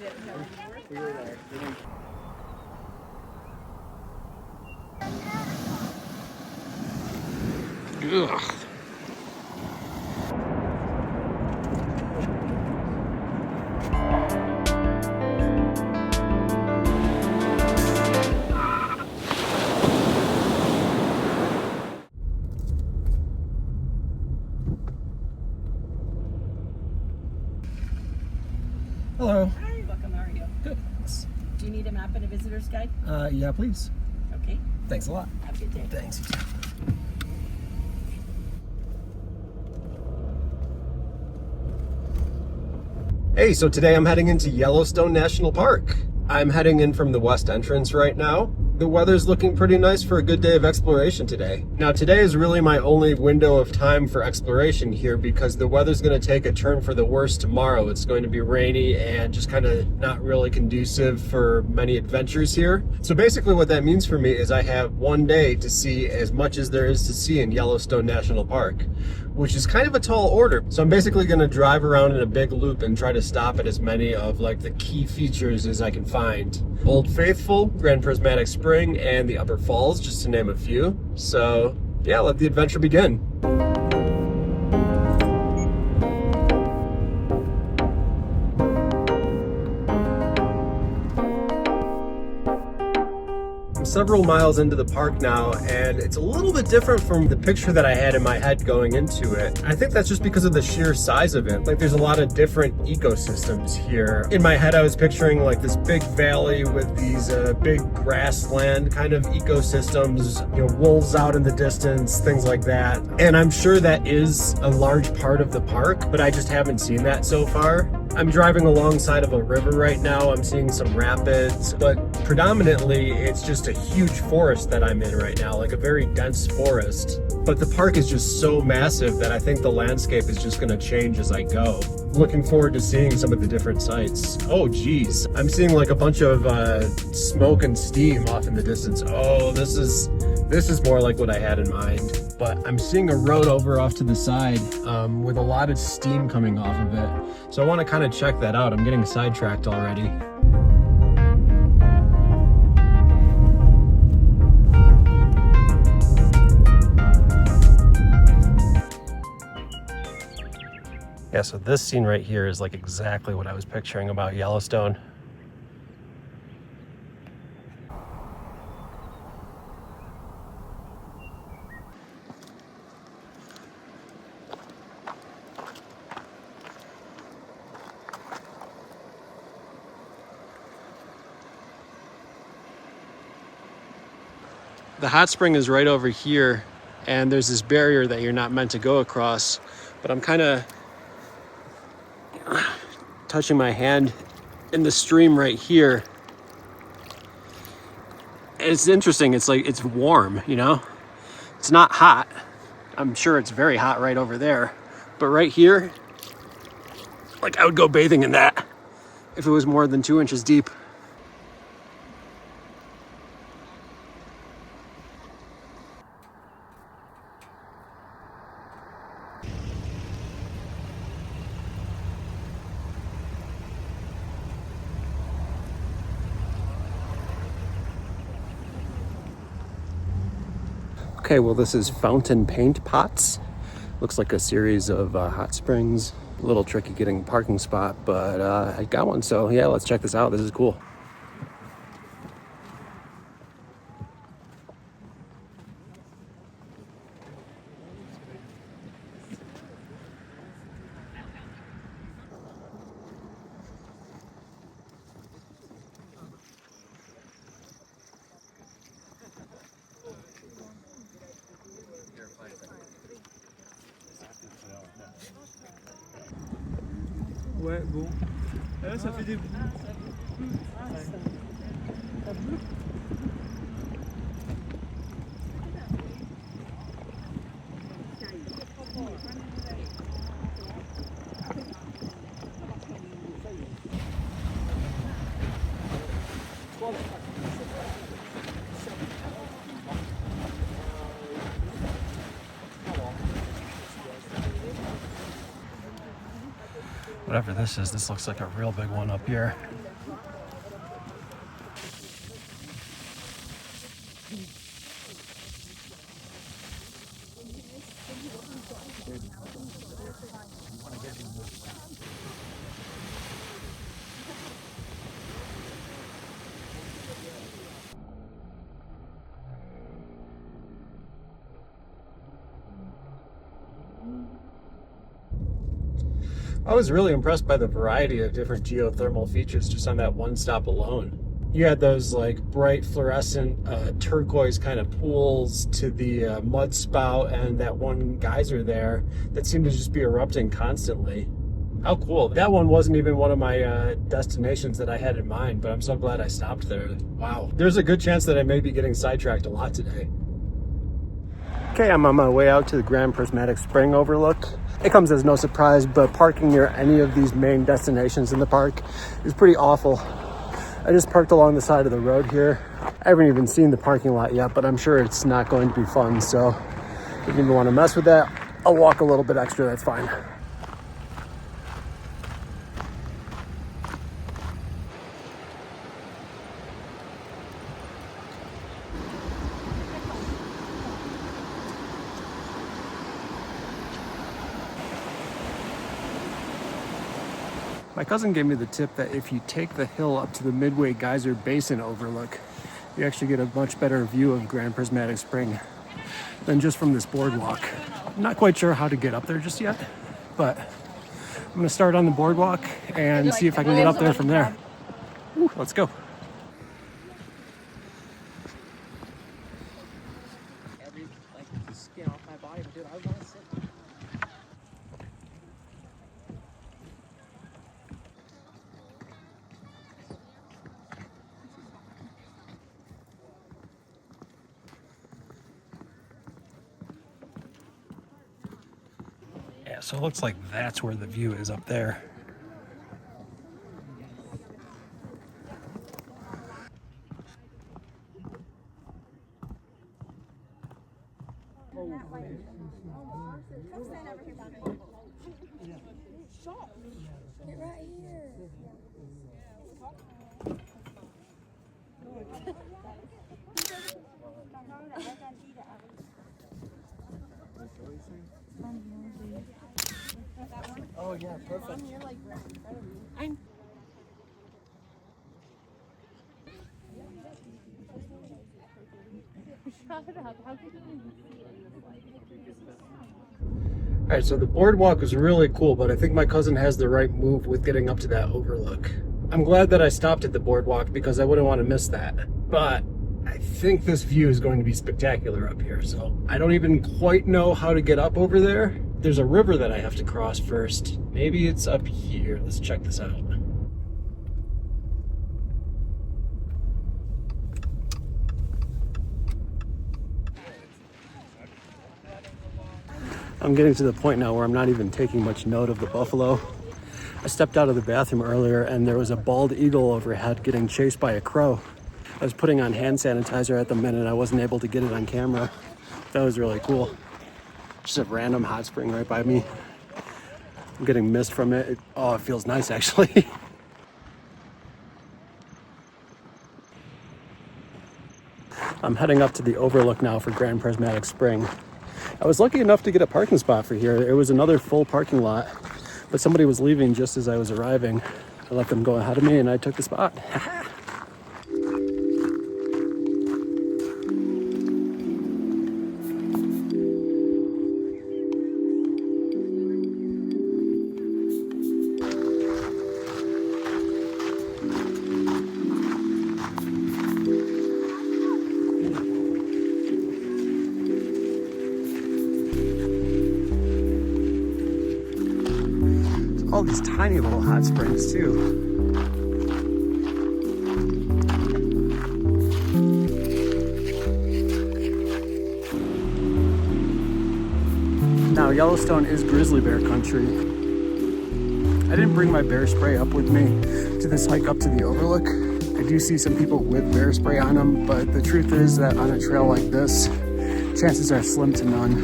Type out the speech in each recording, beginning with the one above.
Ugh. Hello. Hi, welcome. How are you? Good. Thanks. Do you need a map and a visitor's guide? Yeah, please. Okay. Thanks a lot. Have a good day. Thanks. Hey, so today I'm heading into Yellowstone National Park. I'm heading in from the west entrance right now. The weather's looking pretty nice for a good day of exploration today. Now today is really my only window of time for exploration here because the weather's going to take a turn for the worse tomorrow. It's going to be rainy and just kind of not really conducive for many adventures here. So basically what that means for me is I have one day to see as much as there is to see in Yellowstone National Park, which is kind of a tall order. So I'm basically going to drive around in a big loop and try to stop at as many of like the key features as I can find. Old Faithful, Grand Prismatic Spring, and the Upper Falls, just to name a few. So yeah, let the adventure begin. Several miles into the park now, and it's a little bit different from the picture that I had in my head going into it. I think that's just because of the sheer size of it. Like, there's a lot of different ecosystems here. In my head, I was picturing like this big valley with these big grassland kind of ecosystems, you know, wolves out in the distance, things like that. And I'm sure that is a large part of the park, but I just haven't seen that so far. I'm driving alongside of a river right now. I'm seeing some rapids, but predominantly it's just a huge forest that I'm in right now, like a very dense forest. But the park is just so massive that I think the landscape is just going to change as I go. Looking forward to seeing some of the different sites. Oh geez, I'm seeing like a bunch of smoke and steam off in the distance. Oh, this is more like what I had in mind. But I'm seeing a road over off to the side with a lot of steam coming off of it. So I want to kind of check that out. I'm getting sidetracked already. Yeah, so this scene right here is like exactly what I was picturing about Yellowstone. The hot spring is right over here, and there's this barrier that you're not meant to go across, but I'm kind of touching my hand in the stream right here. And it's interesting, it's like, it's warm, you know? It's not hot. I'm sure it's very hot right over there, but right here, like I would go bathing in that if it was more than 2 inches deep. Okay, well this is Fountain Paint Pots. Looks like a series of hot springs. A little tricky getting a parking spot, but I got one, so yeah, let's check this out. This is cool. Ouais, bon. Là, ça fait des bouts. Whatever this is, this looks like a real big one up here. I was really impressed by the variety of different geothermal features just on that one stop alone. You had those like bright fluorescent turquoise kind of pools to the mud spout and that one geyser there that seemed to just be erupting constantly. How cool. That one wasn't even one of my destinations that I had in mind, but I'm so glad I stopped there. Wow. There's a good chance that I may be getting sidetracked a lot today. Okay, I'm on my way out to the Grand Prismatic Spring overlook. It comes as no surprise, but parking near any of these main destinations in the park is pretty awful. I just parked along the side of the road here. I haven't even seen the parking lot yet, but I'm sure it's not going to be fun. So if you want to mess with that, I'll walk a little bit extra, that's fine. My cousin gave me the tip that if you take the hill up to the Midway Geyser Basin overlook, you actually get a much better view of Grand Prismatic Spring than just from this boardwalk. I'm not quite sure how to get up there just yet, but I'm gonna start on the boardwalk and see if I can get up there from there. Ooh, let's go. The skin off my body, but dude, I want to sit. Yeah, so it looks like that's where the view is up there. Get right here. Oh yeah, perfect. All right, so the boardwalk was really cool, but I think my cousin has the right move with getting up to that overlook. I'm glad that I stopped at the boardwalk because I wouldn't want to miss that. But I think this view is going to be spectacular up here, so I don't even quite know how to get up over there. There's a river that I have to cross first. Maybe it's up here. Let's check this out. I'm getting to the point now where I'm not even taking much note of the buffalo. I stepped out of the bathroom earlier and there was a bald eagle overhead getting chased by a crow. I was putting on hand sanitizer at the minute. I wasn't able to get it on camera. That was really cool. Just a random hot spring right by me. I'm getting mist from it. Oh, it feels nice actually. I'm heading up to the overlook now for Grand Prismatic Spring. I was lucky enough to get a parking spot for here. It was another full parking lot, but somebody was leaving just as I was arriving. I let them go ahead of me and I took the spot. All these tiny little hot springs too. Now Yellowstone is grizzly bear country. I didn't bring my bear spray up with me to this hike up to the overlook. I do see some people with bear spray on them, but the truth is that on a trail like this, chances are slim to none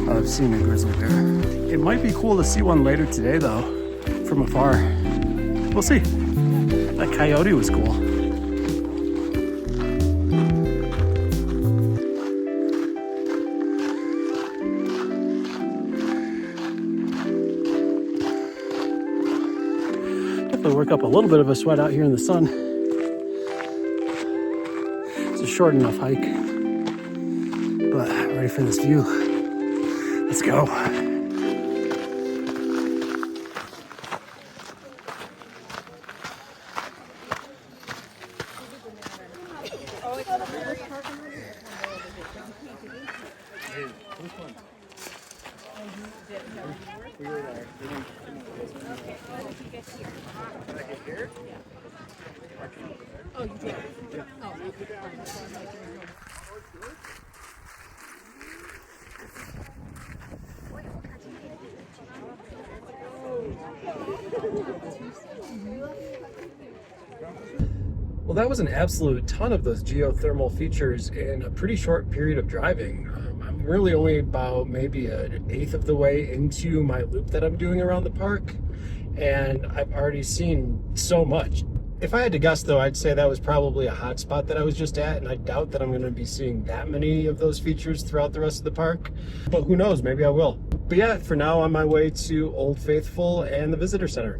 of seeing a grizzly bear. It might be cool to see one later today though, from afar. We'll see. That coyote was cool. Definitely work up a little bit of a sweat out here in the sun. It's a short enough hike, but ready for this view. Let's go. Oh, you did? Oh. Well, that was an absolute ton of those geothermal features in a pretty short period of driving. I'm really only about maybe an eighth of the way into my loop that I'm doing around the park, and I've already seen so much. If I had to guess, though, I'd say that was probably a hot spot that I was just at, and I doubt that I'm going to be seeing that many of those features throughout the rest of the park. But who knows, maybe I will. But yeah, for now, on my way to Old Faithful and the Visitor Center.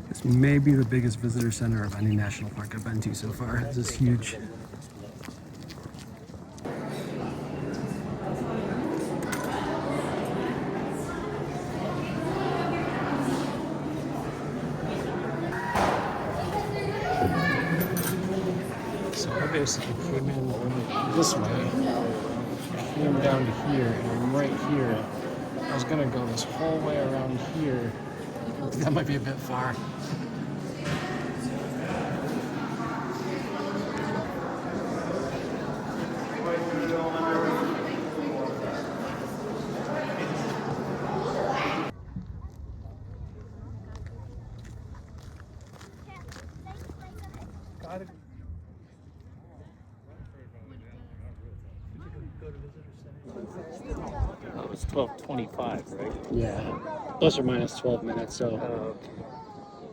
This may be the biggest visitor center of any national park I've been to so far. This is huge. So I basically came in this way, came down to here, and I'm right here. I was gonna go this whole way around here. That might be a bit far. That was 12:25, right? Yeah, plus or minus 12 minutes, so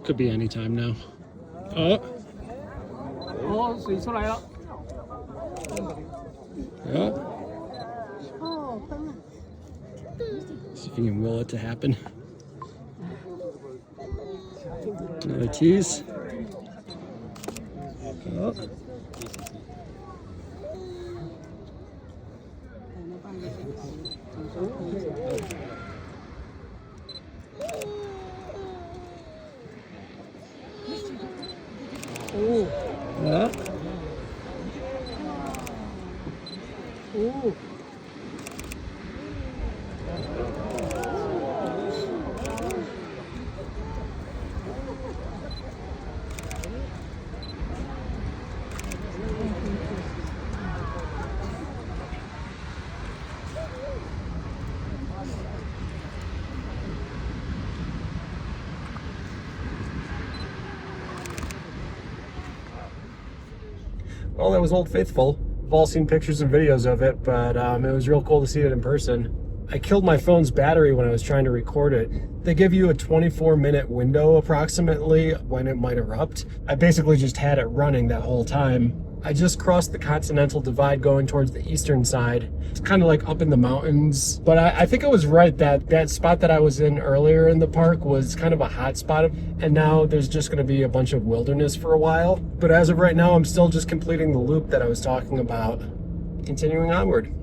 could be any time now. Oh, 哦，水出来了。 yeah. See if you can will it to happen. Another tease. Oh. Yeah. Well, that was Old Faithful. We've all seen pictures and videos of it, but it was real cool to see it in person. I killed my phone's battery when I was trying to record it. They give you a 24-minute window approximately when it might erupt. I basically just had it running that whole time. I just crossed the Continental Divide going towards the eastern side. It's kind of like up in the mountains. But I think I was right that that spot that I was in earlier in the park was kind of a hot spot. And now there's just going to be a bunch of wilderness for a while. But as of right now, I'm still just completing the loop that I was talking about. Continuing onward.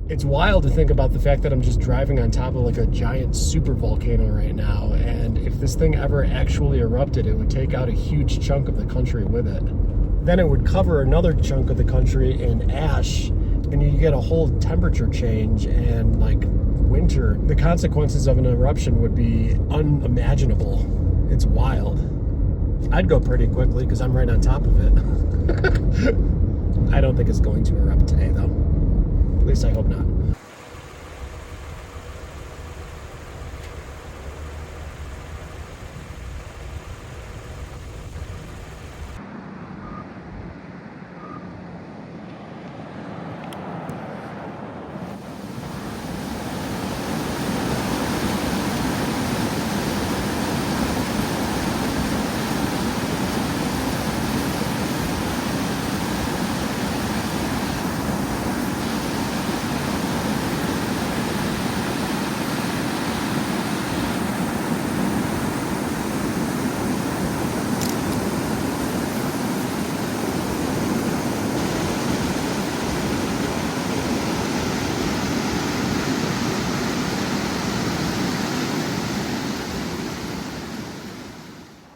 It's wild to think about the fact that I'm just driving on top of like a giant super volcano right now, and if this thing ever actually erupted, it would take out a huge chunk of the country with it. Then it would cover another chunk of the country in ash, and you get a whole temperature change and like winter. The consequences of an eruption would be unimaginable. It's wild. I'd go pretty quickly because I'm right on top of it. I don't think it's going to erupt today though. At least I hope not.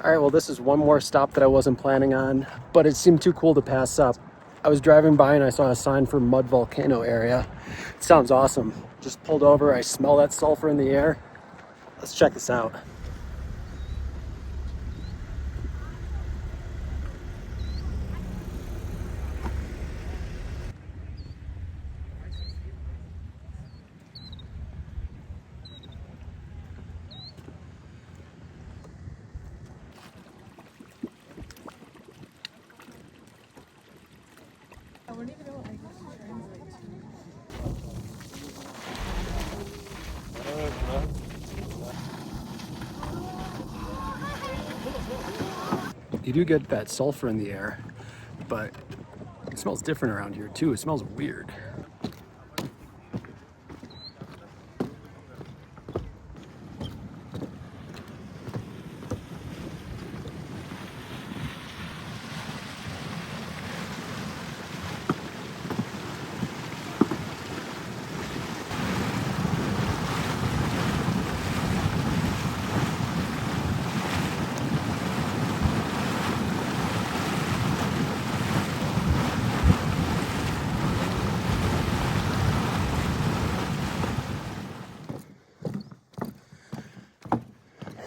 All right, well, this is one more stop that I wasn't planning on, but it seemed too cool to pass up. I was driving by and I saw a sign for Mud Volcano area. It sounds awesome. Just pulled over, I smell that sulfur in the air. Let's check this out. I wouldn't even know what language to translate You do get that sulfur in the air, but it smells different around here too. It smells weird.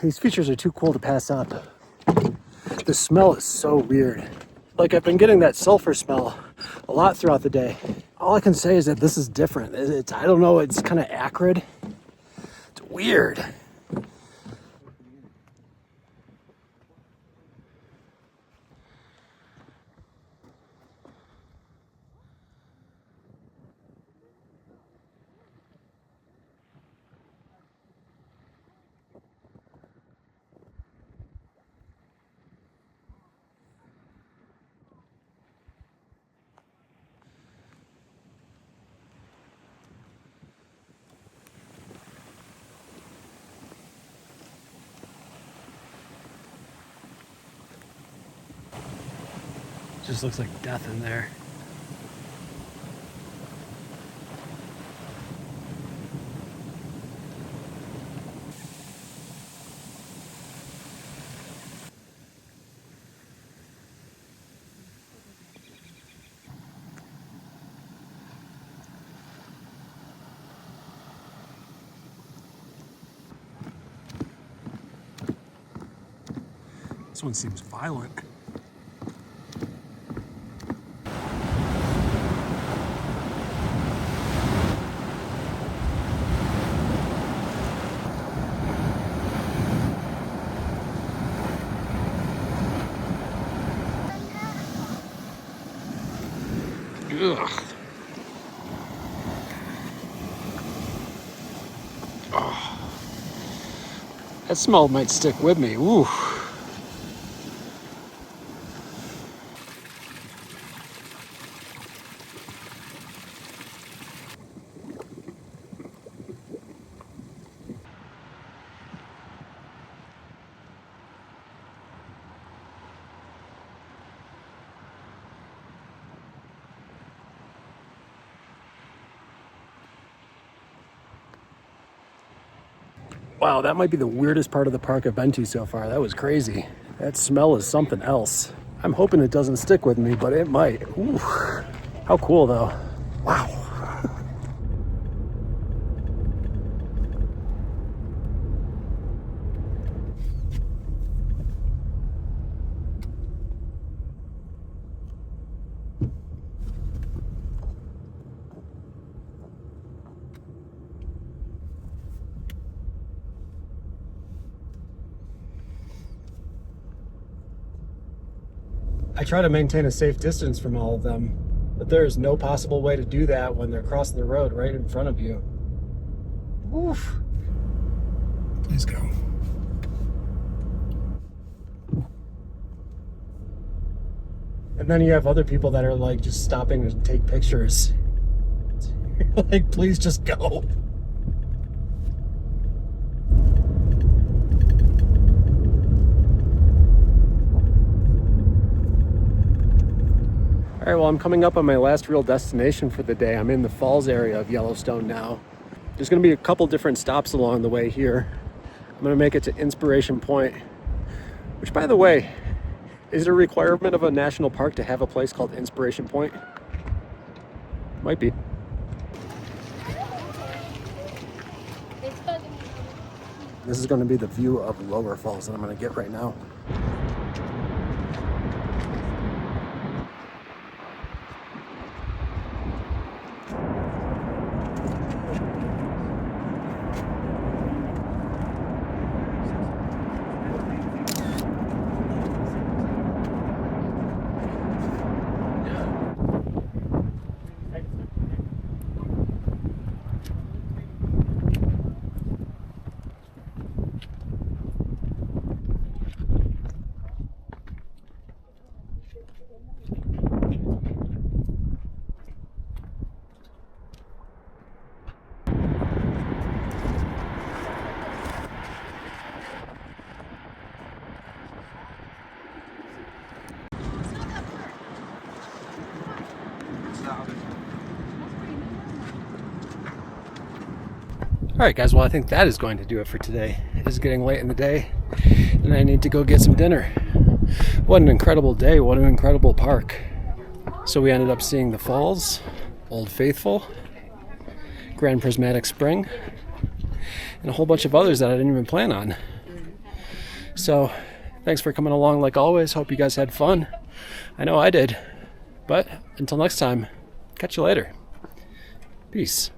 These features are too cool to pass up. The smell is so weird. Like, I've been getting that sulfur smell a lot throughout the day. All I can say is that this is different. I don't know, it's kind of acrid. It's weird. Just looks like death in there. This one seems violent. Ugh. Oh. That smell might stick with me. Ooh. Wow, that might be the weirdest part of the park I've been to so far. That was crazy. That smell is something else. I'm hoping it doesn't stick with me, but it might. Ooh. How cool though. Wow. I try to maintain a safe distance from all of them, but there is no possible way to do that when they're crossing the road right in front of you. Oof. Please go. And then you have other people that are like just stopping to take pictures. Like, please just go. All right, well, I'm coming up on my last real destination for the day. I'm in the falls area of Yellowstone now. There's gonna be a couple different stops along the way here. I'm gonna make it to Inspiration Point, Which, by the way, is it a requirement of a national park to have a place called Inspiration Point? Might be. This is going to be the view of Lower Falls that I'm going to get right now. All right, guys, well, I think that is going to do it for today. It is getting late in the day, and I need to go get some dinner. What an incredible day. What an incredible park. So we ended up seeing the falls, Old Faithful, Grand Prismatic Spring, and a whole bunch of others that I didn't even plan on. So thanks for coming along like always. Hope you guys had fun. I know I did. But until next time, catch you later. Peace.